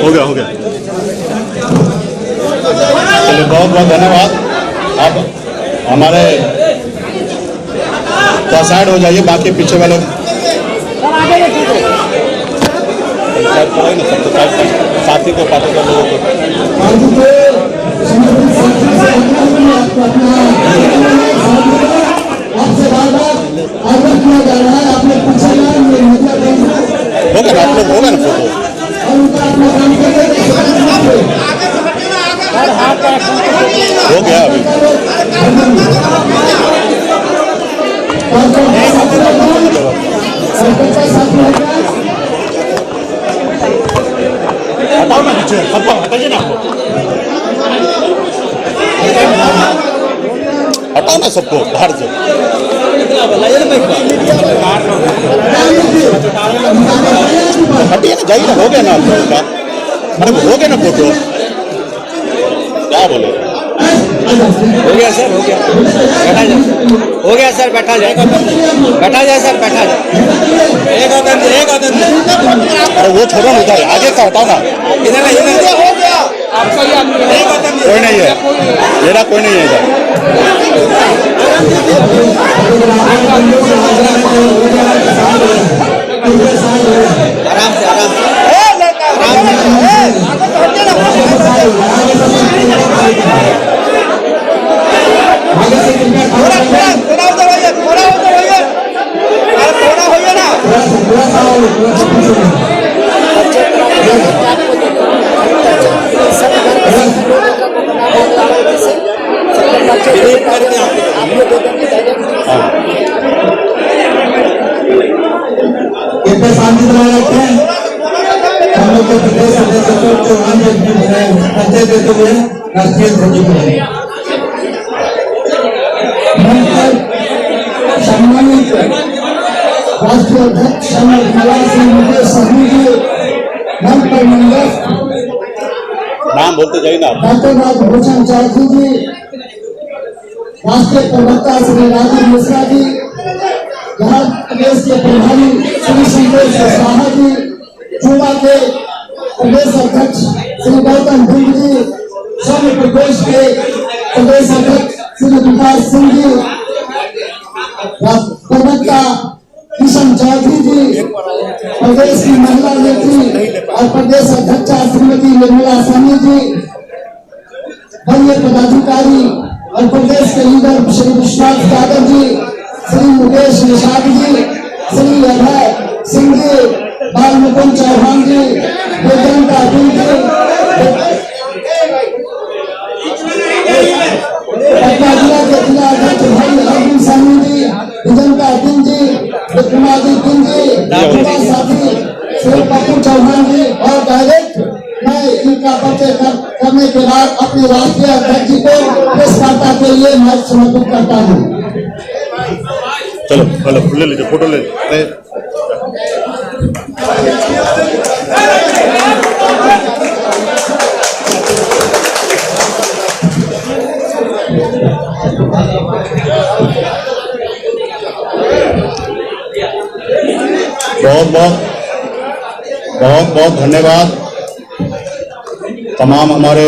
हो गया। चलिए बहुत बहुत धन्यवाद। आप हमारे तो साइड हो जाइए, बाकी पीछे वाले साथी को पार्टी कर लोगों को होगा ना, आप लोग होगा ना फोटो हो गया अभी। हटाओ ना नीचे, सबको हटाइए ना, हटाओ ना सबको बाहर से। हटिए ना, जाइए ना, हो गया ना आप लोगों का। अरे हो गया ना फोटो, क्या बोले? हो गया सर, हो गया, बैठा जाए। हो गया सर, बैठा जाए, बैठा जाए सर, बैठा जाए। एक आदमी, एक आदमी। अरे वो छोड़ो ना, इधर आगे का हटाओ ना। इधर हो गया आपका, ये एक आदमी। कोई नहीं है, मेरा कोई नहीं है इधर। आराम से, आराम से। शामिल रखे हम लोग के प्रदेश सदस्य चौहान परिचय देते हुए राष्ट्रीय ध्वज सम्मानित राष्ट्रीय अध्यक्ष मुकेश साहू जी, मंच पर मंडल नाम बोलते जाइए ना। डॉक्टर राजभूषण चौधरी जी, राष्ट्रीय प्रवक्ता श्री राजीव मिश्रा जी, बिहार प्रदेश के प्रभारी श्री संतोष कुशवाहा जी, चूड़ा के प्रदेश अध्यक्ष श्री गौतम सिंह जी, सभी प्रदेश के प्रदेश अध्यक्ष श्री विकास सिंह जी, प्रवक्ता किशन चौधरी जी, प्रदेश की महिला नेत्री और प्रदेश अध्यक्ष श्रीमती निर्मला सानी जी, वरीय पदाधिकारी और प्रदेश के लीडर श्री विश्वनाथ यादव जी, श्री मुकेश निषाद जी, श्री अभय सिंह जी, बाल मुकुंद चौहान जी, वेदांता सिंह जी, पटना जिला के जिला अध्यक्ष भाई अर्जुन साहू जी, विजंता सिंह जी, विक्रमादित्य सिंह जी, साथी श्री पप्पू चौहान जी, और डायरेक्ट मैं इनका परिचय करने के बाद अपने राष्ट्रीय अध्यक्ष जी को प्रेस वार्ता के लिए माइक समर्पित करता हूँ। चलो चलो ले लीजिए, फोटो ले लीजिए। बहुत बहुत धन्यवाद तमाम हमारे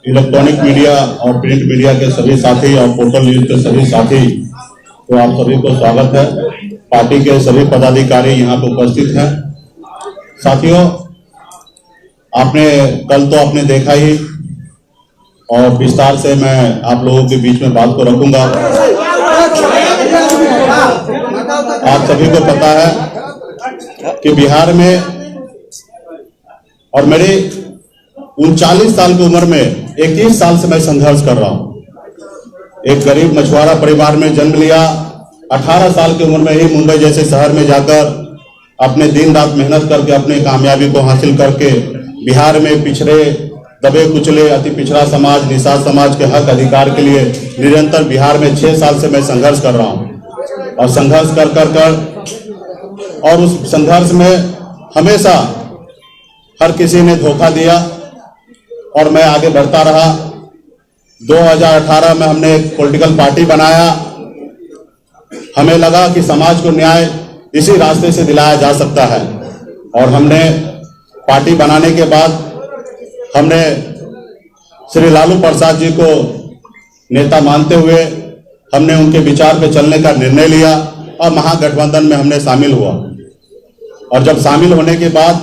इलेक्ट्रॉनिक मीडिया और प्रिंट मीडिया के सभी साथी और पोर्टल न्यूज के सभी साथी, तो आप सभी को स्वागत है। पार्टी के सभी पदाधिकारी यहाँ पे उपस्थित हैं। साथियों, आपने कल तो आपने देखा ही, और विस्तार से मैं आप लोगों के बीच में बात को रखूंगा। आप सभी को पता है कि बिहार में, और मेरी 39 साल की उम्र में 21 साल से मैं संघर्ष कर रहा हूं। एक गरीब मछुआरा परिवार में जन्म लिया। 18 साल की उम्र में ही मुंबई जैसे शहर में जाकर अपने दिन रात मेहनत करके अपने कामयाबी को हासिल करके बिहार में पिछड़े, दबे कुचले, अति पिछड़ा समाज, निषाद समाज के हक अधिकार के लिए निरंतर बिहार में 6 साल से मैं संघर्ष कर रहा हूं। और संघर्ष कर और उस संघर्ष में हमेशा हर किसी ने धोखा दिया और मैं आगे बढ़ता रहा। 2018 में हमने एक पॉलिटिकल पार्टी बनाया। हमें लगा कि समाज को न्याय इसी रास्ते से दिलाया जा सकता है और हमने पार्टी बनाने के बाद हमने श्री लालू प्रसाद जी को नेता मानते हुए हमने उनके विचार पे चलने का निर्णय लिया और महागठबंधन में हमने शामिल हुआ। और जब शामिल होने के बाद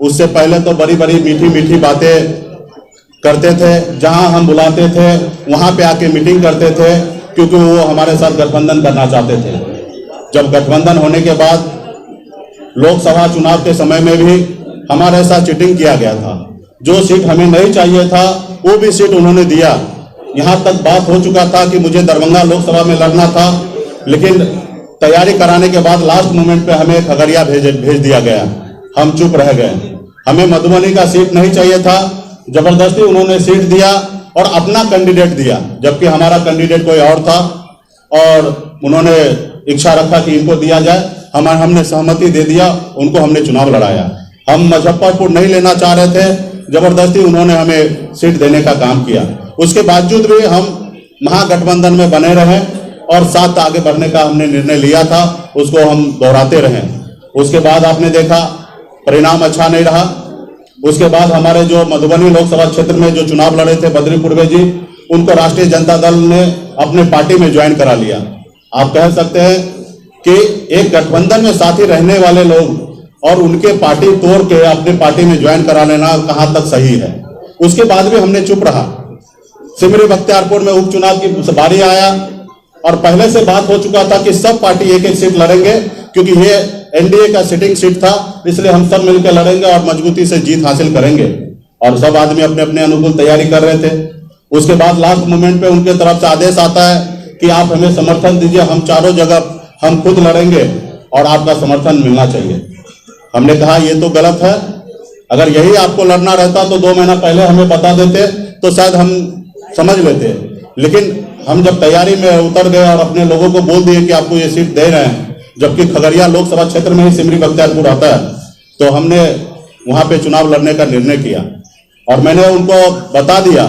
उससे पहले तो बड़ी बड़ी मीठी मीठी बातें करते थे, जहां हम बुलाते थे वहां पे आके मीटिंग करते थे, क्योंकि वो हमारे साथ गठबंधन करना चाहते थे। जब गठबंधन होने के बाद लोकसभा चुनाव के समय में भी हमारे साथ चीटिंग किया गया था। जो सीट हमें नहीं चाहिए था वो भी सीट उन्होंने दिया। यहां तक बात हो चुका था कि मुझे दरभंगा लोकसभा में लड़ना था, लेकिन तैयारी कराने के बाद लास्ट मोमेंट पे हमें खगड़िया भेज दिया गया। हम चुप रह गए। हमें मधुबनी का सीट नहीं चाहिए था, जबरदस्ती उन्होंने सीट दिया और अपना कैंडिडेट दिया, जबकि हमारा कैंडिडेट कोई और था और उन्होंने इच्छा रखा कि इनको दिया जाए। हमने सहमति दे दिया, उनको हमने चुनाव लड़ाया। हम मुजफ्फरपुर नहीं लेना चाह रहे थे, जबरदस्ती उन्होंने हमें सीट देने का काम किया। उसके बावजूद भी हम महागठबंधन में बने रहे और साथ आगे बढ़ने का हमने निर्णय लिया था, उसको हम दोहराते रहे। उसके बाद आपने देखा परिणाम अच्छा नहीं रहा। उसके बाद हमारे जो मधुबनी लोकसभा क्षेत्र में जो चुनाव लड़े थे बद्री पूर्वे जी, उनको राष्ट्रीय जनता दल ने अपने पार्टी में ज्वाइन करा लिया। आप कह सकते हैं कि एक गठबंधन में साथी रहने वाले लोग और उनके पार्टी तोड़ के अपने पार्टी में ज्वाइन करा लेना कहां तक सही है। उसके बाद भी हमने चुप रहा। सिमरी बख्तियारपुर में उपचुनाव की बारी आया और पहले से बात हो चुका था कि सब पार्टी एक एक सीट लड़ेंगे, क्योंकि ये एनडीए का सिटिंग सीट था, इसलिए हम सब मिलकर लड़ेंगे और मजबूती से जीत हासिल करेंगे। और सब आदमी अपने अपने अनुकूल तैयारी कर रहे थे। उसके बाद लास्ट मोमेंट पे उनके तरफ से आदेश आता है कि आप हमें समर्थन दीजिए, हम चारों जगह हम खुद लड़ेंगे और आपका समर्थन मिलना चाहिए। हमने कहा ये तो गलत है। अगर यही आपको लड़ना रहता तो 2 महीना पहले हमें बता देते तो शायद हम समझ लेते। लेकिन हम जब तैयारी में उतर गए और अपने लोगों को बोल दिए कि आपको ये सीट दे रहे हैं, जबकि खगड़िया लोकसभा क्षेत्र में ही सिमरी बख्तियारपुर आता है, तो हमने वहां पे चुनाव लड़ने का निर्णय किया। और मैंने उनको बता दिया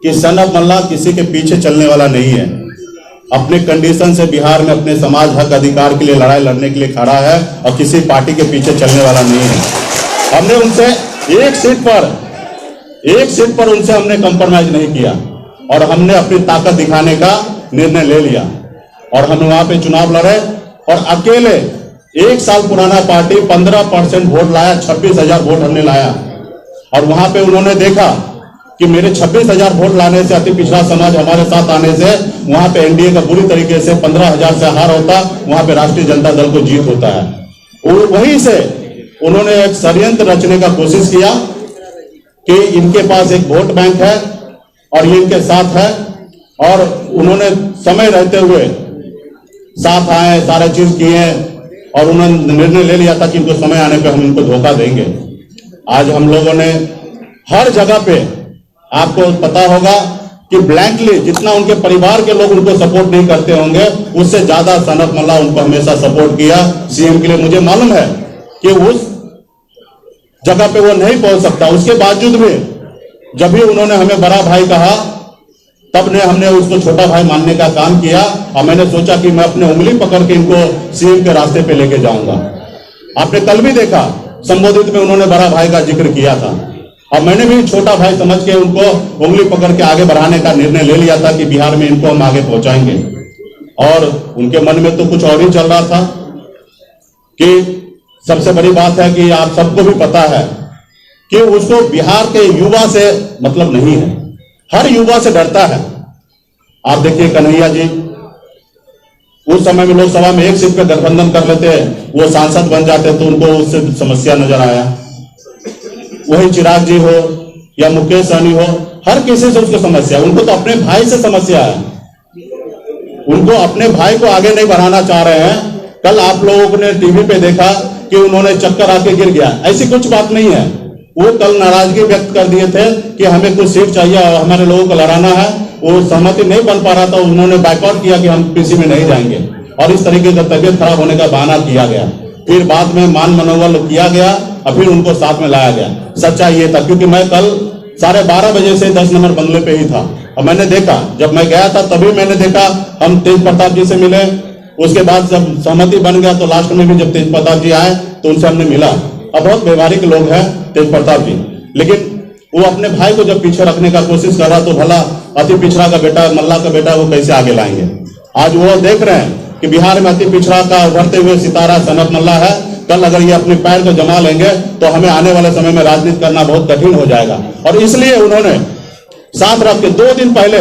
कि सन ऑफ मल्ला किसी के पीछे चलने वाला नहीं है। अपने कंडीशन से बिहार में अपने समाज हक अधिकार के लिए लड़ाई लड़ने के लिए खड़ा है और किसी पार्टी के पीछे चलने वाला नहीं है। हमने उनसे एक सीट पर उनसे हमने कंप्रोमाइज नहीं किया और हमने अपनी ताकत दिखाने का निर्णय ले लिया और हम वहां पे चुनाव लड़े और अकेले 1 साल पुराना पार्टी 15% वोट लाया, 26,000 वोट हमने लाया। और वहां पे उन्होंने देखा कि मेरे 26,000 वोट लाने से, अति पिछड़ा समाज हमारे साथ आने से वहां पे एनडीए का बुरी तरीके से 15,000 से हार होता, वहां पे राष्ट्रीय जनता दल को जीत होता है। वहीं से उन्होंने एक षड्यंत्र रचने का कोशिश किया कि इनके पास एक वोट बैंक है और ये इनके साथ है, और उन्होंने समय रहते हुए साथ आए, सारे चीज किए और उन्होंने निर्णय ले लिया था कि इनको समय आने पे हम इनको धोखा देंगे। आज हम लोगों ने हर जगह पे, आपको पता होगा कि ब्लैंकली जितना उनके परिवार के लोग उनको सपोर्ट नहीं करते होंगे, उससे ज्यादा सन ऑफ मल्ला उनको हमेशा सपोर्ट किया सीएम के लिए। मुझे मालूम है कि उस जगह पे वो नहीं पहुंच सकता, उसके बावजूद भी जब भी उन्होंने हमें बड़ा भाई कहा तब ने हमने उसको छोटा भाई मानने का काम किया। और मैंने सोचा कि मैं अपने उंगली पकड़ के इनको सीएम के रास्ते पे लेके जाऊंगा। आपने कल भी देखा संबोधित में उन्होंने बड़ा भाई का जिक्र किया था और मैंने भी छोटा भाई समझ के उनको उंगली पकड़ के आगे बढ़ाने का निर्णय ले लिया था कि बिहार में इनको हम आगे पहुंचाएंगे। और उनके मन में तो कुछ और ही चल रहा था कि सबसे बड़ी बात है कि आप सबको भी पता है कि उसको बिहार के युवा से मतलब नहीं है, हर युवा से डरता है। आप देखिए कन्हैया जी उस समय में लोकसभा में एक सीट पे गठबंधन कर लेते, वो सांसद बन जाते तो उनको उससे समस्या नजर आया। वही चिराग जी हो या मुकेश सहनी हो, हर किसी से उसको समस्या, उनको तो अपने भाई से समस्या है। उनको अपने भाई को आगे नहीं बढ़ाना चाह रहे हैं। कल आप लोगों ने टीवी पे देखा कि उन्होंने चक्कर आके गिर गया, ऐसी कुछ बात नहीं है। वो कल नाराजगी व्यक्त कर दिए थे कि हमें कुछ सीट चाहिए और हमारे लोगों को लड़ाना है। वो सहमति नहीं बन पा रहा था, उन्होंने बाइकआउट किया कि हम किसी में नहीं जाएंगे और इस तरीके का तबियत खराब होने का बहाना किया गया। फिर बाद में मान मनोबल किया गया और फिर उनको साथ में लाया गया। सच्चाई ये था, क्योंकि मैं कल 12:30 बजे से 10 नंबर बंगले पे ही था और मैंने देखा, जब मैं गया था तभी मैंने देखा, हम तेज प्रताप जी से मिले, उसके बाद जब सहमति बन गया तो लास्ट में भी जब तेज प्रताप जी आए तो उनसे हमने मिला। अब बहुत व्यवहारिक लोग हैं तेज प्रताप जी, लेकिन वो अपने भाई को जब पीछे रखने का कोशिश कर रहा तो भला अति पिछड़ा का बेटा, मल्ला का बेटा, वो कैसे आगे लाएंगे। आज वो देख रहे हैं कि बिहार में अति पिछड़ा का उभरते हुए सितारा सनत मल्ला है। कल अगर ये अपने पैर को जमा लेंगे तो हमें आने वाले समय में राजनीति करना बहुत कठिन हो जाएगा। और इसलिए उन्होंने साथ रख के 2 दिन पहले,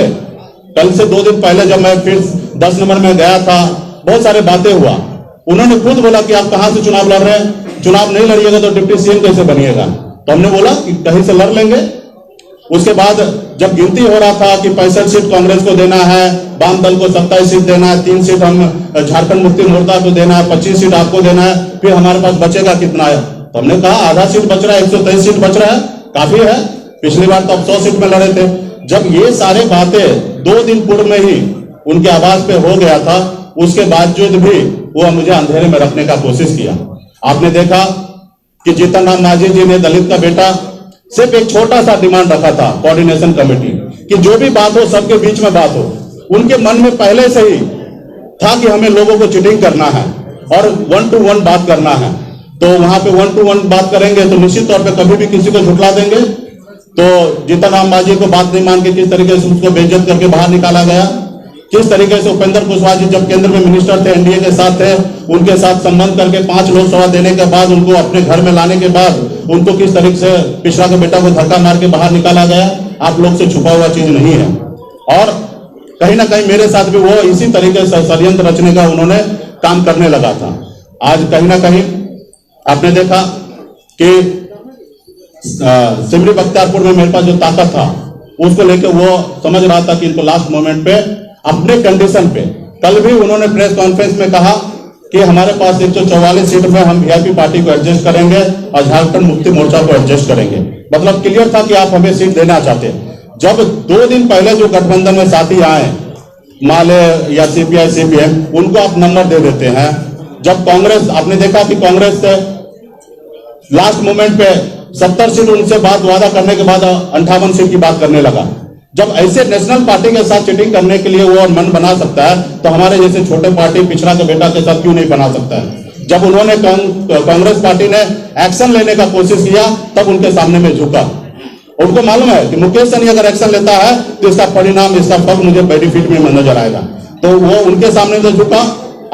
कल से 2 दिन पहले जब मैं फिर 10 नंबर में गया था, बहुत सारे बातें हुआ। उन्होंने खुद बोला कि आप कहां से चुनाव लड़ रहे हैं, चुनाव नहीं लड़िएगा तो डिप्टी सीएम कैसे बनिएगा। तो हमने बोला कि कहीं से लड़ लेंगे। उसके बाद जब गिनती हो रहा था कि 65 सीट कांग्रेस को देना है, वाम दल को 27 सीट देना है, 3 सीट हम झारखंड मुक्ति मोर्चा को देना है, 25 सीट आपको देना है, फिर हमारे पास बचेगा कितना है। तो हमने कहा आधा सीट बच रहा है, 123 सीट बच रहा है, काफी है। पिछली बार तो अब 100 सीट में लड़े थे। जब ये सारे बातें 2 दिन पूर्व में ही उनके आवाज पे हो गया था, उसके बावजूद भी वो मुझे अंधेरे में रखने का कोशिश किया। आपने देखा कि जीतन राम मांझी जी ने दलित का बेटा सिर्फ एक छोटा सा डिमांड रखा था, कोऑर्डिनेशन कमेटी, कि जो भी बात हो सबके बीच में बात हो। उनके मन में पहले से ही था कि हमें लोगों को चीटिंग करना है और 1 to 1 बात करना है। तो वहां पे 1 to 1 बात करेंगे तो निश्चित तौर पे कभी भी किसी को झुठला देंगे। तो जीतन राम मांझी को बात नहीं मान के किस तरीके से उसको बेइज्जत करके बाहर निकाला गया, किस तरीके से उपेंद्र कुशवाहा जी जब केंद्र में मिनिस्टर थे, एनडीए के साथ थे, उनके साथ संबंध करके 5 लोकसभा देने के बाद उनको अपने घर में लाने के बाद उनको किस तरीके से पिछड़ा के बेटा को धक्का मार के बाहर निकाला गया, आप लोग से छुपा हुआ चीज नहीं है। और कहीं ना कहीं मेरे साथ भी वो इसी तरीके से षड्यंत्र रचने का उन्होंने काम करने लगा था। आज कहीं ना कहीं आपने देखा कि सिमरी बख्तियारपुर में मेरे पास जो ताकत था उसको लेकर वो समझ रहा था कि इनको लास्ट मोमेंट पे अपने कंडीशन पे, कल भी उन्होंने प्रेस कॉन्फ्रेंस में कहा कि हमारे पास 144 सीट में हम वीआईपी पार्टी को एडजस्ट करेंगे और झारखंड मुक्ति मोर्चा को एडजस्ट करेंगे। मतलब क्लियर था कि आप हमें सीट देना चाहते हैं। जब 2 दिन पहले जो गठबंधन में साथी आए, माले या सीपीआई सीपीएम, उनको आप नंबर दे देते हैं। जब कांग्रेस, आपने देखा कि कांग्रेस लास्ट मोमेंट पे 70 सीट उनसे बात वादा करने के बाद 58 सीट की बात करने लगा। जब ऐसे नेशनल पार्टी के साथ चीटिंग करने के लिए वो मन बना सकता है तो हमारे जैसे छोटे पार्टी पिछड़ा के बेटा के साथ क्यों नहीं बना सकता है। जब उन्होंने कांग्रेस पार्टी ने एक्शन लेने का कोशिश किया तब उनके सामने में झुका। उनको मालूम है कि मुकेश सहनी अगर एक्शन लेता है तो इसका परिणाम, इसका फल मुझे बेनिफिट में नजर आएगा, तो वो उनके सामने में झुका।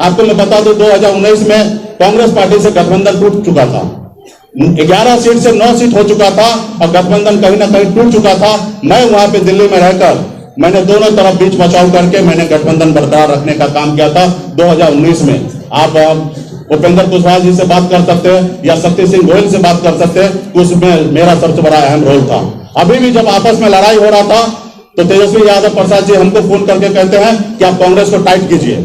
आपको मैं बता दूं 2019 में कांग्रेस पार्टी से गठबंधन टूट चुका था, 11 सीट से 9 सीट हो चुका था और गठबंधन कहीं ना कहीं टूट चुका था। मैं वहां पे दिल्ली में रहकर मैंने दोनों तरफ बीच बचाव करके मैंने गठबंधन बरकरार रखने का काम किया था 2019 में। आप उपेंद्र कुशवाहा जी से बात कर सकते हैं या शक्ति सिंह गोयल से बात कर सकते हैं, उसमें मेरा सबसे बड़ा अहम रोल था। अभी भी जब आपस में लड़ाई हो रहा था तो तेजस्वी यादव प्रसाद जी हमको फोन करके कहते हैं कि आप कांग्रेस को टाइट कीजिए।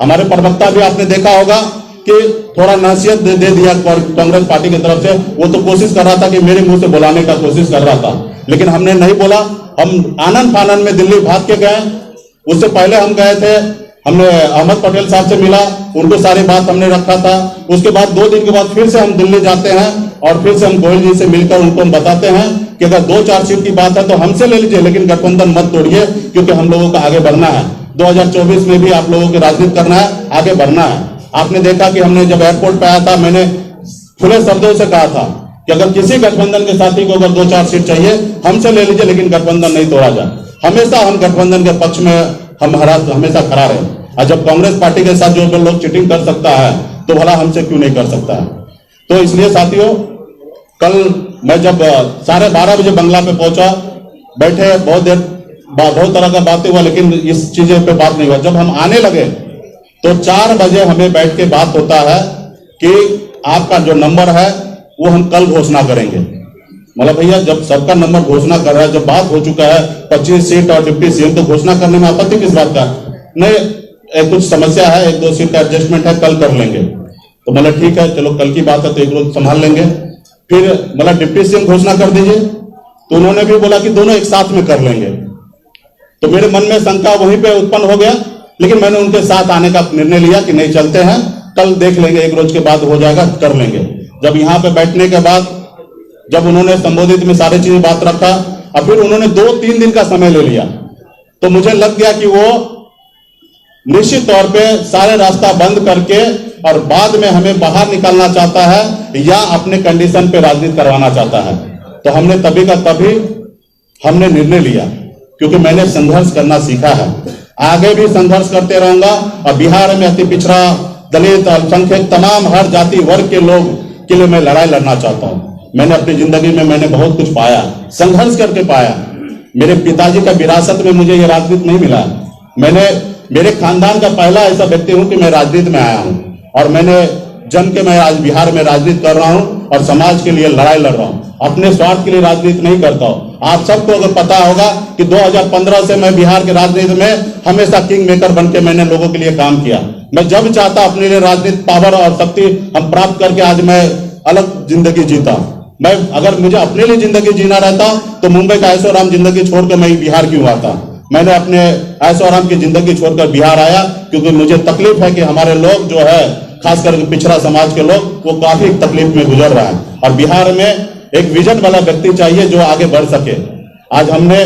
हमारे प्रवक्ता भी आपने देखा होगा कि थोड़ा नसीहत दे दिया कांग्रेस पार्टी की तरफ से। वो तो कोशिश कर रहा था कि मेरे मुंह से बुलाने का कोशिश कर रहा था, लेकिन हमने नहीं बोला। हम आनंद फानंद में दिल्ली भाग के गए। उससे पहले हम गए थे, हमने अहमद पटेल साहब से मिला, उनको सारी बात हमने रखा था। उसके बाद 2 दिन के बाद फिर से हम दिल्ली जाते हैं और फिर से हम गोयल जी से मिलकर उनको हम बताते हैं कि अगर 2-4 सीट की बात है तो हमसे ले लीजिए, लेकिन गठबंधन मत तोड़िए, क्योंकि हम लोगों को आगे बढ़ना है। 2024 में भी आप लोगों की राजनीति करना है, आगे बढ़ना है। आपने देखा कि हमने जब एयरपोर्ट पे आया था, मैंने खुले शब्दों से कहा था कि अगर किसी गठबंधन के साथी को अगर 2-4 सीट चाहिए हमसे ले लीजिए, लेकिन गठबंधन नहीं तोड़ा जाए। हमेशा हम गठबंधन के पक्ष में हमेशा खड़ा रहे। और जब कांग्रेस पार्टी के साथ जो लोग चीटिंग कर सकता है तो भला हमसे क्यों नहीं कर सकता है। तो इसलिए साथियों, कल मैं जब 12:30 बजे बंगला पे पहुंचा, बैठे बहुत देर, बहुत तरह का बातें हुआ, लेकिन इस चीजों पे बात नहीं हुआ। जब हम आने लगे तो 4 बजे हमें बैठ के बात होता है कि आपका जो नंबर है वो हम कल घोषणा करेंगे। मतलब भैया, जब सबका नंबर घोषणा कर रहा है, जब बात हो चुका है 25 सीट और डिप्टी सीएम, तो घोषणा करने में आपत्ति किस बात का? नहीं, कुछ समस्या है, 1-2 सीट का एडजस्टमेंट है, कल कर लेंगे। तो मतलब ठीक है, चलो कल की बात है तो एक रोज संभाल लेंगे। फिर मतलब डिप्टी सीएम घोषणा कर दीजिए, तो उन्होंने भी बोला कि दोनों एक साथ में कर लेंगे। तो मेरे मन में शंका वहीं पे उत्पन्न हो गया, लेकिन मैंने उनके साथ आने का निर्णय लिया कि नहीं, चलते हैं, कल देख लेंगे, एक रोज के बाद हो जाएगा, कर लेंगे। जब यहाँ पे बैठने के बाद जब उन्होंने संबोधित में सारी चीजें बात रखा और फिर उन्होंने 2-3 दिन का समय ले लिया, तो मुझे लग गया कि वो निश्चित तौर पे सारे रास्ता बंद करके और बाद में हमें बाहर निकालना चाहता है या अपने कंडीशन पे राजनीति करवाना चाहता है। तो हमने तभी का तभी हमने निर्णय लिया, क्योंकि मैंने संघर्ष करना सीखा है, आगे भी संघर्ष करते रहूंगा। और बिहार में अति पिछड़ा, दलित, अल्पसंख्यक, तमाम हर जाति वर्ग के लोग के लिए मैं लड़ाई लड़ना चाहता हूं। मैंने अपनी जिंदगी में मैंने बहुत कुछ पाया, संघर्ष करके पाया। मेरे पिताजी का विरासत में मुझे ये राजनीति नहीं मिला। मैंने मेरे खानदान का पहला ऐसा व्यक्ति हूं कि मैं राजनीति में आया हूं और मैंने जन के मैं आज बिहार में राजनीति कर रहा हूं और समाज के लिए लड़ाई लड़ रहा हूं, अपने स्वार्थ के लिए राजनीति नहीं करता हूं। आप सबको अगर पता होगा कि 2015 से मैं बिहार के राजनीति में हमेशा किंग मेकर बन के मैंने लोगों के लिए काम किया। मैं जब चाहता अपने लिए राजनीति पावर और शक्ति हम प्राप्त करके आज मैं अलग जिंदगी जीता। मैं अगर मुझे अपने लिए जिंदगी जीना रहता तो मुंबई का ऐशो आराम जिंदगी छोड़कर मैं बिहार क्यों आता। मैंने अपने ऐशो आराम की जिंदगी छोड़कर बिहार आया क्योंकि मुझे तकलीफ है कि हमारे लोग जो है, खासकर पिछड़ा समाज के लोग, वो काफी तकलीफ में गुजर रहा है और बिहार में एक विजन वाला व्यक्ति चाहिए जो आगे बढ़ सके। आज हमने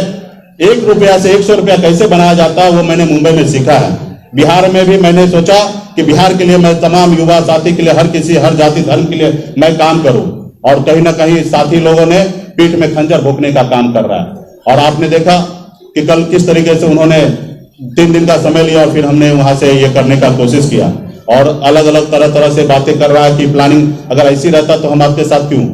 1 रुपया से 100 रुपया कैसे बनाया जाता है वो मैंने मुंबई में सीखा है। बिहार में भी मैंने सोचा कि बिहार के लिए मैं तमाम युवा साथी के लिए, हर किसी, हर जाति धर्म के लिए मैं काम करूं और कहीं ना कहीं साथी लोगों ने पीठ में खंजर भोंकने का काम कर रहा है। और आपने देखा कि कल किस तरीके से उन्होंने 3 दिन का समय लिया और फिर हमने वहां से ये करने का कोशिश किया और अलग अलग तरह से बातें कर रहा है कि प्लानिंग अगर ऐसी रहता तो हम आपके साथ क्यों।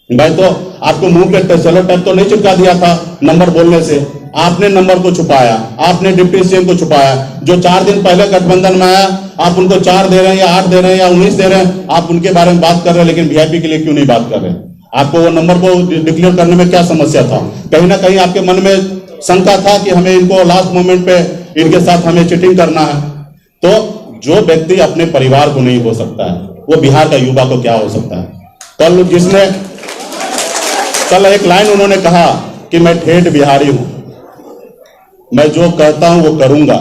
मैं तो आपको मुंह पे सेलो टैप तो नहीं चिपका दिया था नंबर बोलने से, आपने नंबर को छुपाया, आपने डिप्टी सीएम को छुपाया। जो 4 दिन पहले गठबंधन में आया, आप उनको 4 दे रहे हैं या 8 दे रहे हैं या 19 दे रहे हैं, आप उनके बारे में बात कर रहे हैं, लेकिन वीआईपी के लिए क्यों नहीं बात कर रहे? आपको वो नंबर को डिक्लेयर करने में क्या समस्या था? कहीं ना कहीं आपके मन में शंका था कि हमें इनको लास्ट मोमेंट पे इनके साथ हमें चीटिंग करना है। तो जो व्यक्ति अपने परिवार को नहीं हो सकता है वो बिहार का युवा को क्या हो सकता है? कल एक लाइन उन्होंने कहा कि मैं ठेठ बिहारी हूं, मैं जो कहता हूं वो करूंगा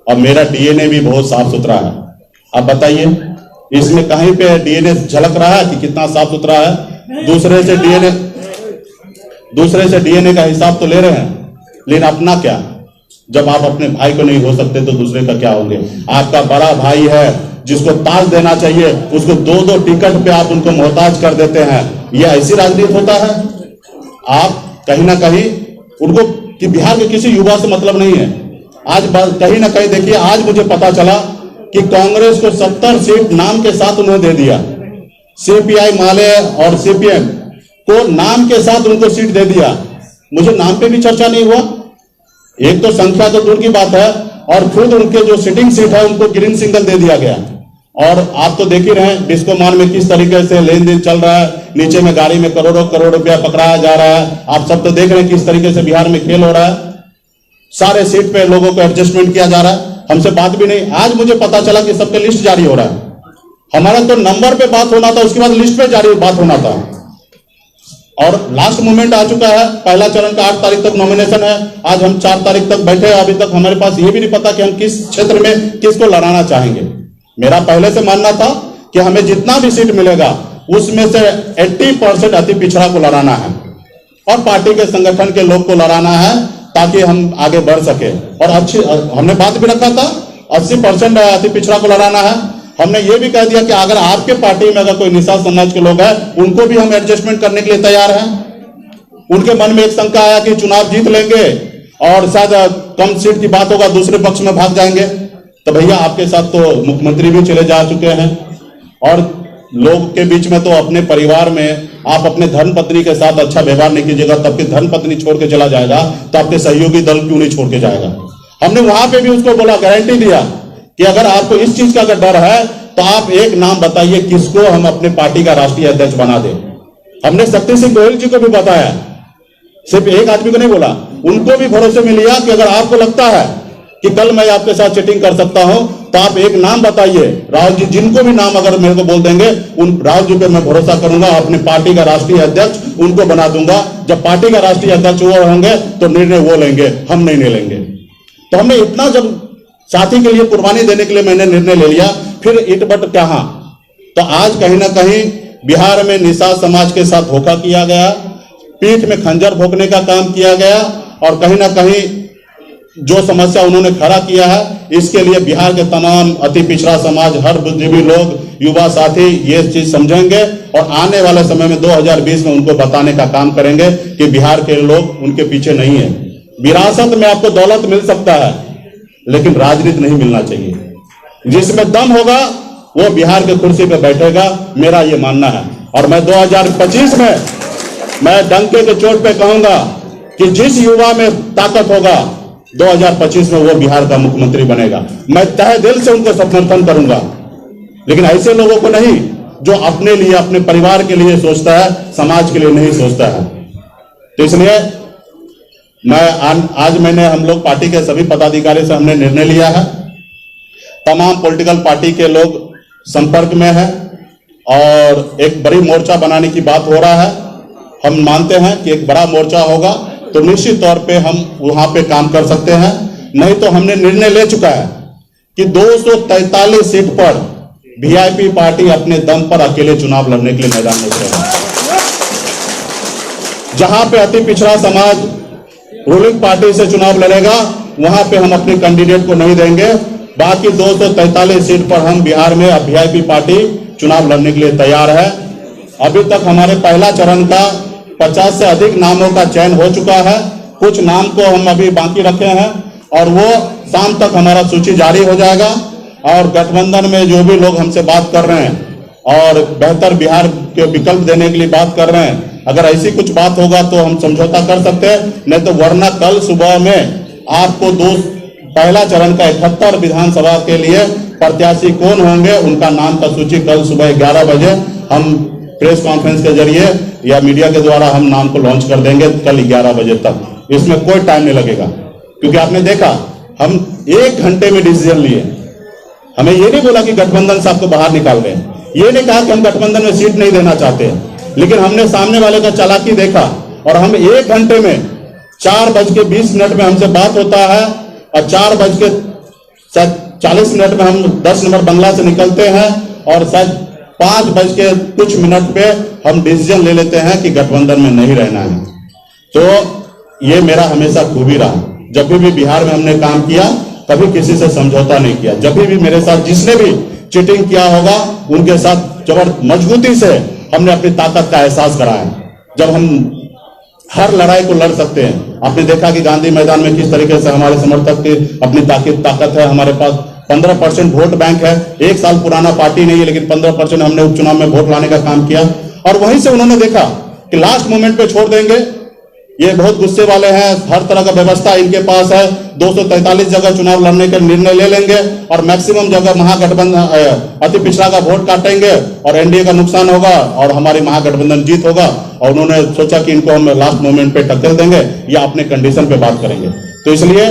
और मेरा डीएनए भी बहुत साफ सुथरा है। अब बताइए इसमें कहीं पे डीएनए झलक रहा है कि कितना साफ सुथरा है? दूसरे से डीएनए का हिसाब तो ले रहे हैं, लेकिन अपना क्या? जब आप अपने भाई को नहीं हो सकते तो दूसरे का क्या होंगे? आपका बड़ा भाई है जिसको ताज देना चाहिए, उसको 2-2 टिकट पे आप उनको मोहताज कर देते हैं। ये ऐसी राजनीति होता है? आप कहीं ना कहीं उनको कि बिहार के किसी युवा से मतलब नहीं है। आज कहीं ना कहीं देखिए, आज मुझे पता चला कि कांग्रेस को 70 सीट नाम के साथ उन्होंने दे दिया। सीपीआई माले और सीपीएम को नाम के साथ उनको सीट दे दिया। मुझे नाम पे भी चर्चा नहीं हुआ। एक तो संख्या तो दूर की बात है और खुद उनके जो सिटिंग सीट है उनको ग्रीन सिग्नल दे दिया गया। और आप तो देख ही रहे हैं डिस्को मान में किस तरीके से लेन देन चल रहा है, नीचे में गाड़ी में करोड़ों करोड़ रुपया पकड़ाया जा रहा है। आप सब तो देख रहे हैं किस तरीके से बिहार में खेल हो रहा है। सारे सीट पे लोगों को एडजस्टमेंट किया जा रहा है, हमसे बात भी नहीं। आज मुझे पता चला कि सबके लिस्ट जारी हो रहा है। हमारा तो नंबर पे बात होना था, उसके बाद लिस्ट पे जारी बात होना था और लास्ट मोमेंट आ चुका है। पहला चरण का 8 तारीख तक नॉमिनेशन है। आज हम 4 तारीख तक बैठे, अभी तक हमारे पास ये भी नहीं पता कि हम किस क्षेत्र में किसको लड़ाना चाहेंगे। मेरा पहले से मानना था कि हमें जितना भी सीट मिलेगा उसमें से 80% अति पिछड़ा को लड़ाना है और पार्टी के संगठन के लोग को लड़ाना है ताकि हम आगे बढ़ सके। और अच्छी हमने बात भी रखा था 80% अति पिछड़ा को लड़ाना है। हमने ये भी कह दिया कि अगर आपके पार्टी में अगर कोई निषाद समाज के लोग हैं उनको भी हम एडजस्टमेंट करने के लिए तैयार हैं। उनके मन में एक शंका आया कि चुनाव जीत लेंगे और शायद कम सीट की बात होगा, दूसरे पक्ष में भाग जाएंगे। तो भैया आपके साथ तो मुख्यमंत्री भी चले जा चुके हैं और लोग के बीच में तो अपने परिवार में आप अपने धर्मपत्नी के साथ अच्छा व्यवहार नहीं कीजिएगा, तब की धर्मपत्नी छोड़ के चला जाएगा तो आपके सहयोगी दल क्यों नहीं छोड़ के जाएगा? हमने वहां पे भी उसको बोला, गारंटी दिया कि अगर आपको इस चीज का अगर डर है तो आप एक नाम बताइए किसको हम अपने पार्टी का राष्ट्रीय अध्यक्ष बना दें। हमने शक्ति सिंह गोयल जी को भी बताया, सिर्फ एक आदमी को नहीं बोला, उनको भी भरोसे में लिया कि अगर आपको लगता है कि कल मैं आपके साथ चीटिंग कर सकता हूं तो आप एक नाम बताइए। राहुल जी, जिनको भी नाम अगर मेरे को बोल देंगे उन राहुल जी पे मैं भरोसा करूंगा, अपने पार्टी का राष्ट्रीय अध्यक्ष उनको बना दूंगा। जब पार्टी का राष्ट्रीय अध्यक्ष वो होंगे तो निर्णय वो लेंगे, हम नहीं लेंगे। तो हमने इतना जब साथी के लिए कुर्बानी देने के लिए मैंने निर्णय ले लिया, फिर इट बट कहां। तो आज कहीं ना कहीं बिहार में निषाद समाज के साथ धोखा किया गया, पीठ में खंजर भोंकने का काम किया गया, और कहीं ना कहीं जो समस्या उन्होंने खड़ा किया है, इसके लिए बिहार के तमाम अति पिछड़ा समाज, हर बुद्धिजीवी लोग, युवा साथी ये चीज समझेंगे और आने वाले समय में 2020 में उनको बताने का काम करेंगे कि बिहार के लोग उनके पीछे नहीं है। विरासत में आपको दौलत मिल सकता है, लेकिन राजनीति नहीं मिलना चाहिए। जिसमें दम होगा वो बिहार के कुर्सी पे बैठेगा, मेरा ये मानना है। और मैं 2025 में मैं डंके के चोट पे कहूंगा कि जिस युवा में ताकत होगा 2025 में वो बिहार का मुख्यमंत्री बनेगा। मैं तहे दिल से उनको समर्थन करूंगा, लेकिन ऐसे लोगों को नहीं जो अपने लिए, अपने परिवार के लिए सोचता है, समाज के लिए नहीं सोचता है। तो इसलिए मैंने हम लोग पार्टी के सभी पदाधिकारी से हमने निर्णय लिया है। तमाम पॉलिटिकल पार्टी के लोग संपर्क में है और एक बड़ी मोर्चा बनाने की बात हो रहा है। हम मानते हैं कि एक बड़ा मोर्चा होगा तो निश्चित तौर पे हम वहां पे काम कर सकते हैं। नहीं तो हमने निर्णय ले चुका है कि 243 सीट पर वीआईपी पार्टी अपने दम पर अकेले चुनाव लड़ने के लिए मैदान में उतरेगा। जहां पे अति पिछड़ा समाज रूलिंग पार्टी से चुनाव लड़ेगा, वहां पे हम अपने कैंडिडेट को नहीं देंगे। बाकी 243 सीट पर हम बिहार में वीआईपी पार्टी चुनाव लड़ने के लिए तैयार है। अभी तक हमारे पहला चरण का 50 से अधिक नामों का चयन हो चुका है। कुछ नाम को हम अभी बाकी रखे हैं और वो शाम तक हमारा सूची जारी हो जाएगा। और गठबंधन में जो भी लोग हमसे बात कर रहे हैं और बेहतर बिहार के विकल्प देने के लिए बात कर रहे हैं, अगर ऐसी कुछ बात होगा तो हम समझौता कर सकते हैं, नहीं तो वरना कल सुबह में आपको पहला चरण का 71 विधानसभा के लिए प्रत्याशी कौन होंगे उनका नाम का सूची कल सुबह 11 बजे हम प्रेस कॉन्फ्रेंस के जरिए या मीडिया के द्वारा हम नाम को लॉन्च कर देंगे कल 11 बजे तक। इसमें कोई टाइम नहीं लगेगा, क्योंकि आपने देखा हम 1 घंटे में डिसीजन लिए। हमें ये नहीं बोला कि गठबंधन से आपको बाहर निकाल रहे हैं, ये नहीं कहा कि हम गठबंधन में सीट नहीं देना चाहते हैं, लेकिन हमने सामने वाले का चालाकी देखा और हम 1 घंटे में 4:20 में हमसे बात होता है और 4:40 में हम 10 नंबर बंगला से निकलते हैं और शायद 5:कुछ पे हम डिसीजन ले लेते हैं कि गठबंधन में नहीं रहना है। तो ये मेरा हमेशा खूबी रहा। जब भी बिहार में हमने काम किया कभी किसी से समझौता नहीं किया। जब भी मेरे साथ जिसने भी चीटिंग किया होगा उनके साथ जबरदस्त मजबूती से हमने अपनी ताकत का एहसास कराया। जब हम हर लड़ाई को लड़ सकते हैं। आपने देखा कि गांधी मैदान में किस तरीके से हमारे समर्थक की अपनी ताकत है। हमारे पास 15% वोट बैंक है। 1 साल पुराना पार्टी नहीं है, लेकिन 15% हमने उपचुनाव में वोट लाने का काम किया। और वहीं से उन्होंने देखा कि लास्ट मोमेंट पे छोड़ देंगे, ये बहुत गुस्से वाले हैं, हर तरह का व्यवस्था इनके पास है, 243 जगह चुनाव लड़ने का निर्णय ले लेंगे और मैक्सिमम जगह महागठबंधन अति पिछड़ा का वोट काटेंगे और एनडीए का नुकसान होगा और हमारी महागठबंधन जीत होगा। और उन्होंने सोचा कि इनको हम लास्ट मोमेंट पे टक्कर देंगे या अपने कंडीशन पे बात करेंगे। तो इसलिए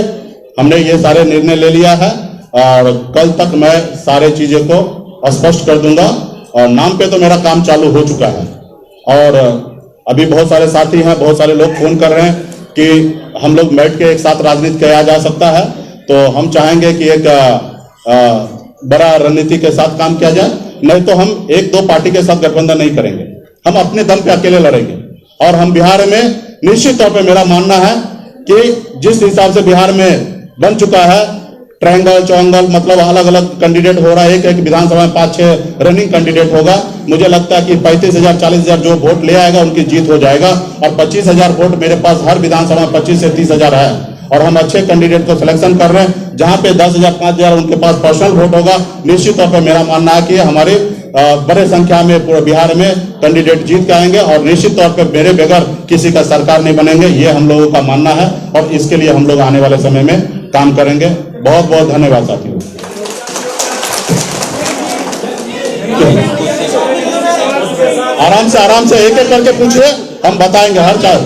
हमने ये सारे निर्णय ले लिया है और कल तक मैं सारे चीजें को स्पष्ट कर दूंगा। और नाम पे तो मेरा काम चालू हो चुका है और अभी बहुत सारे साथी हैं, बहुत सारे लोग फोन कर रहे हैं कि हम लोग बैठ के एक साथ राजनीति किया जा सकता है। तो हम चाहेंगे कि एक बड़ा रणनीति के साथ काम किया जाए, नहीं तो हम 1-2 पार्टी के साथ गठबंधन नहीं करेंगे। हम अपने दम पे अकेले लड़ेंगे। और हम बिहार में निश्चित तौर पे मेरा मानना है कि जिस हिसाब से बिहार में बन चुका है ट्रायंगल चौंगल, मतलब अलग अलग कैंडिडेट हो रहा है। एक विधानसभा में 5-6 रनिंग कैंडिडेट होगा। मुझे लगता है कि 35,000 40,000 जो वोट ले आएगा उनकी जीत हो जाएगा। और 25,000 वोट मेरे पास हर विधानसभा में 25 से 30,000 है और हम अच्छे कैंडिडेट को सिलेक्शन कर रहे हैं। जहां पे 10,000 5,000 उनके पास पर्सनल वोट होगा, निश्चित तौर पर मेरा मानना है कि हमारे बड़े संख्या में पूरे बिहार में कैंडिडेट जीत के आएंगे और निश्चित तौर पर मेरे बगैर किसी का सरकार नहीं बनेंगे। ये हम लोगों का मानना है और इसके लिए हम लोग आने वाले समय में काम करेंगे। बहुत बहुत धन्यवाद साथियों। आराम से एक एक करके पूछिए, हम बताएंगे हर चार।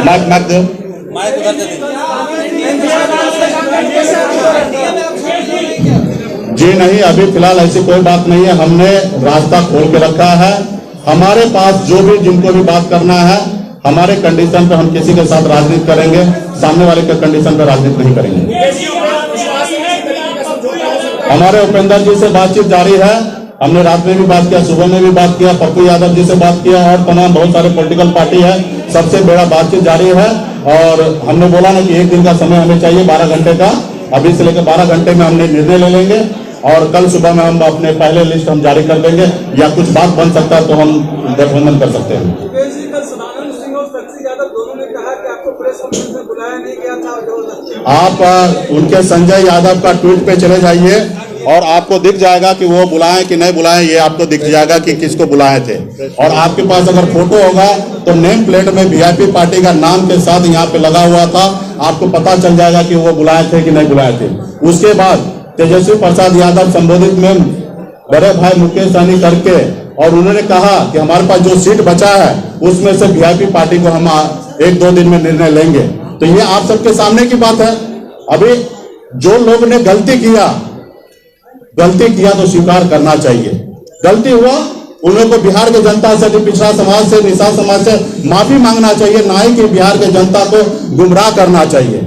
माइक दो। जी नहीं, अभी फिलहाल ऐसी कोई बात नहीं है। हमने रास्ता खोल के रखा है। हमारे पास जो भी जिनको भी बात करना है हमारे कंडीशन पे हम किसी के साथ राजनीति करेंगे, सामने वाले के कंडीशन पे राजनीति नहीं करेंगे। हमारे उपेंद्र जी से बातचीत जारी है। हमने रात में भी बात किया, सुबह में भी बात किया, पप्पू यादव जी से बात किया और तमाम बहुत सारे पॉलिटिकल पार्टी है, सबसे बड़ा बातचीत जारी है। और हमने बोला ना कि 1 दिन का समय हमें चाहिए, 12 घंटे का। अभी से लेकर 12 घंटे में हमने निर्णय ले लेंगे और कल सुबह में हम अपने पहले लिस्ट हम जारी कर देंगे, या कुछ बात बन सकता है तो हम गठबंधन कर सकते हैं। आप उनके संजय यादव का ट्वीट पे चले जाइए और आपको दिख जाएगा कि वो बुलाएं कि नहीं बुलाएं, ये आपको दिख जाएगा कि किसको बुलाए थे। और आपके पास अगर फोटो होगा तो नेम प्लेट में वीआईपी पार्टी का नाम के साथ यहाँ पे लगा हुआ था, आपको पता चल जाएगा कि वो बुलाए थे कि नहीं बुलाए थे। उसके बाद तेजस्वी प्रसाद यादव संबोधित में बड़े भाई मुकेश सहनी करके, और उन्होंने कहा कि हमारे पास जो सीट बचा है उसमें से वीआईपी पार्टी को हम 1-2 दिन में निर्णय लेंगे। तो ये आप सबके सामने की बात है। अभी जो लोग ने गलती किया तो स्वीकार करना चाहिए। गलती हुआ उन लोगों को बिहार के जनता से, पिछड़ा समाज से, निषाद समाज से माफी मांगना चाहिए, ना ही कि बिहार के जनता को गुमराह करना चाहिए।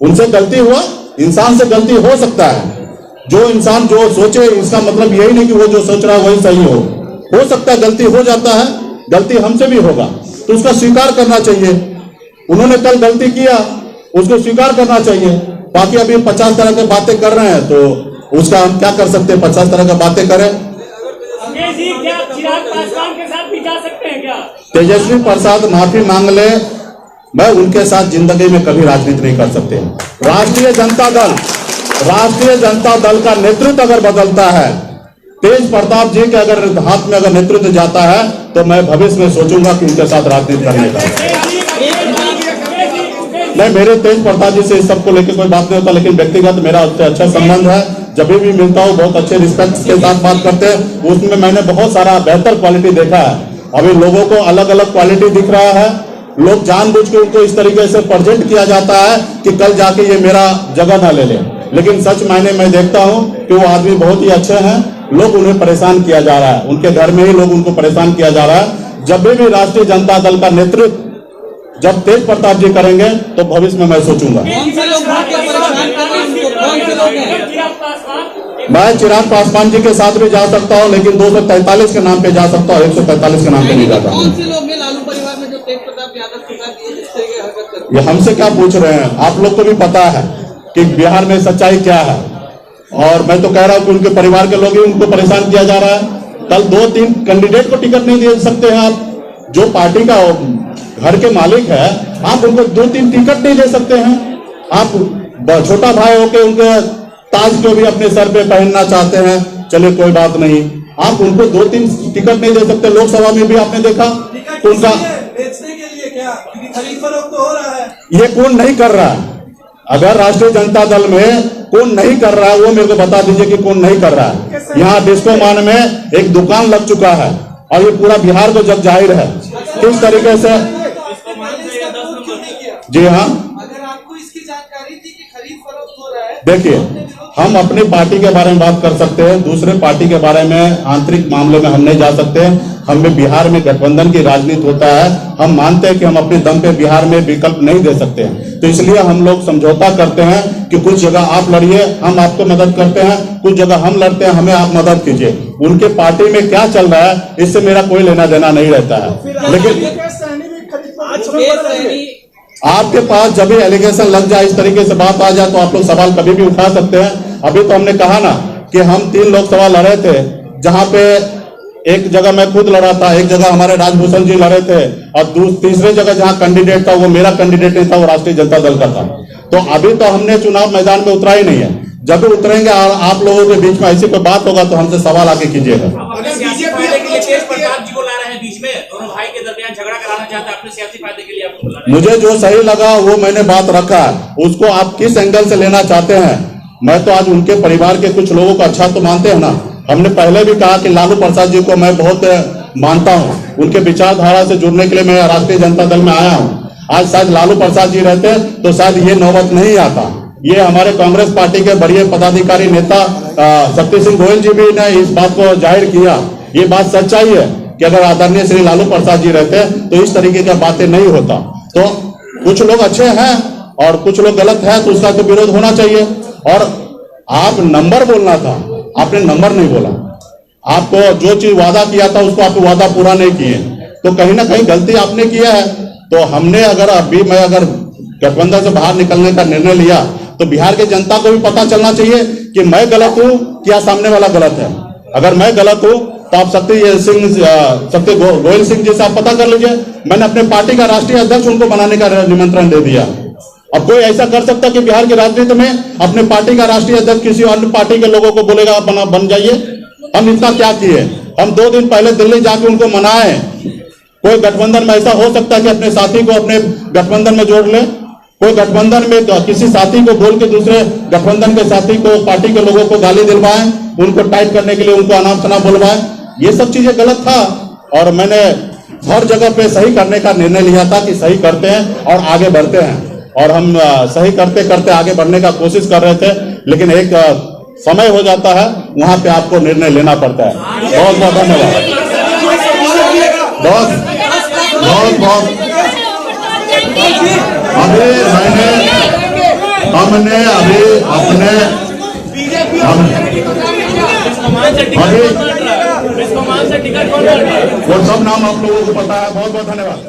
उनसे गलती हुआ, इंसान से गलती हो सकता है। जो इंसान जो सोचे, इसका मतलब यही नहीं कि वो जो सोच रहा है वही सही हो सकता है, गलती हो जाता है, गलती हमसे भी होगा, तो उसका स्वीकार करना चाहिए। उन्होंने कल गलती किया, उसको स्वीकार करना चाहिए। बाकी अभी 50 तरह की बातें कर रहे हैं तो उसका हम क्या कर सकते हैं, 50 तरह की बातें करें। चिराग पासवान के साथ भी जा सकते हैं क्या? तेजस्वी प्रसाद माफी मांग ले, मैं उनके साथ जिंदगी में कभी राजनीति नहीं कर सकते। राष्ट्रीय जनता दल का नेतृत्व अगर बदलता है, तेज प्रताप जी के अगर हाथ में अगर नेतृत्व जाता है, तो मैं भविष्य में सोचूंगा कि उनके साथ राजनीति करने का। नहीं, मेरे तेज प्रताप जी से इस सबको लेकर कोई बात नहीं होता, लेकिन व्यक्तिगत मेरा उससे अच्छा संबंध है। जब भी मिलता हूँ बहुत अच्छे रिस्पेक्ट के साथ बात करते हैं। उसमें मैंने बहुत सारा बेहतर क्वालिटी देखा है। अभी लोगों को अलग अलग क्वालिटी दिख रहा है, लोग जानबूझ के उनको इस तरीके से प्रेजेंट किया जाता है कि कल जाके ये मेरा जगह ना ले ले, लेकिन सच मायने मैं देखता हूँ कि वो आदमी बहुत ही अच्छे हैं। लोग उन्हें परेशान किया जा रहा है, उनके घर में ही लोग उनको परेशान किया जा रहा है। जब भी राष्ट्रीय जनता दल का नेतृत्व जब तेज प्रताप जी करेंगे तो भविष्य में मैं सोचूंगा। मैं चिराग पासवान जी के साथ भी जा सकता हूं, लेकिन 243 के नाम पे जा सकता हूं, 145 के नाम पे नहीं जाता हूं। कौन से लोग हैं लालू परिवार में जो तेज प्रताप यादव के साथ ये इस तरह की हरकत कर रहे हैं? ये हमसे क्या पूछ रहे हैं? आप लोग को भी पता है कि बिहार में सच्चाई क्या है, और मैं तो कह रहा हूं कि उनके परिवार के लोग ही उनको परेशान किया जा रहा है। कल 2-3 कैंडिडेट को टिकट नहीं दे सकते हैं आप, जो पार्टी का घर के मालिक है, आप उनको 2-3 टिकट नहीं दे सकते हैं। आप छोटा भाई होके उनके ताज को भी अपने सर पे पहनना चाहते हैं, चलिए कोई बात नहीं, आप उनको 2-3 टिकट नहीं दे सकते। लोकसभा में भी आपने देखा उनका बेचने के लिए क्या खरीद फरोख्त तो हो रहा है, ये कौन नहीं कर रहा है? अगर राष्ट्रीय जनता दल में कौन नहीं कर रहा है वो मेरे को बता दीजिए कि कौन नहीं कर रहा है। यहाँ डिस्को मान में एक दुकान लग चुका है और ये पूरा बिहार को जग जाहिर है किस तरीके से। जी हाँ, अगर आपको इसकी जानकारी थी कि खरीद फरोख्त हो रहा है, देखिए हम अपनी पार्टी के बारे में बात कर सकते हैं, दूसरे पार्टी के बारे में आंतरिक मामले में हम नहीं जा सकते। हमें बिहार में गठबंधन की राजनीति होता है, हम मानते हैं कि हम अपने दम पे बिहार में विकल्प नहीं दे सकते हैं, तो इसलिए हम लोग समझौता करते हैं कि कुछ जगह आप लड़िए, हम आपको मदद करते हैं, कुछ जगह हम लड़ते हैं, हमें आप मदद कीजिए। उनके पार्टी में क्या चल रहा है इससे मेरा कोई लेना देना नहीं रहता है। लेकिन आपके पास जब भी एलिगेशन लग जाए, इस तरीके से बात आ जाए, तो आप लोग सवाल कभी भी उठा सकते हैं। अभी तो हमने कहा ना कि हम 3 लोकसभा लड़े थे, जहां पे एक जगह मैं खुद लड़ा था, एक जगह हमारे राजभूषण जी लड़े थे, और तीसरे जगह जहां कैंडिडेट था वो मेरा कैंडिडेट नहीं था, वो राष्ट्रीय जनता दल का था। तो अभी तो हमने चुनाव मैदान में उतरा ही नहीं है। जब भी उतरेंगे और आप लोगों के बीच में ऐसी कोई बात होगा तो हमसे सवाल आके कीजिएगा। मुझे जो सही लगा वो मैंने बात रखा, उसको आप किस एंगल से लेना चाहते हैं। मैं तो आज उनके परिवार के कुछ लोगों को अच्छा तो मानते हैं ना। हमने पहले भी कहा कि लालू प्रसाद जी को मैं बहुत मानता हूं, उनके विचारधारा से जुड़ने के लिए मैं राष्ट्रीय जनता दल में आया हूं। आज शायद लालू प्रसाद जी रहते तो शायद ये नौबत नहीं आता। ये हमारे कांग्रेस पार्टी के बड़े पदाधिकारी नेता शक्ति सिंह गोयल जी भी ने इस बात को जाहिर किया। ये बात सच्चाई है कि अगर आदरणीय श्री लालू प्रसाद जी रहते तो इस तरीके की बातें नहीं होता। तो कुछ लोग अच्छे हैं और कुछ लोग गलत है, तो उसका तो विरोध होना चाहिए। और आप नंबर बोलना था, आपने नंबर नहीं बोला। आपको जो चीज वादा किया था उसको आप वादा पूरा नहीं किए, तो कहीं ना कहीं गलती आपने किया है। तो हमने मैं अगर गठबंधन से बाहर निकलने का निर्णय लिया तो बिहार की जनता को भी पता चलना चाहिए कि मैं गलत हूं या सामने वाला गलत है। अगर मैं गलत हूं तो आप शक्ति गोयल सिंह जी से आप पता कर लीजिए। मैंने अपने पार्टी का राष्ट्रीय अध्यक्ष उनको बनाने का निमंत्रण दे दिया। अब कोई ऐसा कर सकता कि बिहार की राजनीति में अपने पार्टी का राष्ट्रीय अध्यक्ष किसी अन्य पार्टी के लोगों को बोलेगा बन जाइए? हम इतना क्या किए? हम 2 दिन पहले दिल्ली जाके उनको मनाए। कोई गठबंधन में ऐसा हो सकता है कि अपने साथी को अपने गठबंधन में जोड़ ले? कोई गठबंधन में किसी साथी को बोल के दूसरे गठबंधन के साथी को, पार्टी के लोगों को गाली दिलवाएं, उनको टाइट करने के लिए उनको अनाप शनाप बुलवाएं? ये सब चीजें गलत था। और मैंने हर जगह पे सही करने का निर्णय लिया था कि सही करते हैं और आगे बढ़ते हैं। और हम सही करते करते आगे बढ़ने का कोशिश कर रहे थे, लेकिन एक समय हो जाता है, वहां पे आपको निर्णय लेना पड़ता है। बहुत बहुत धन्यवाद। बहुत हमने अभी अपने वो सब नाम आप लोगों को पता है। बहुत बहुत धन्यवाद।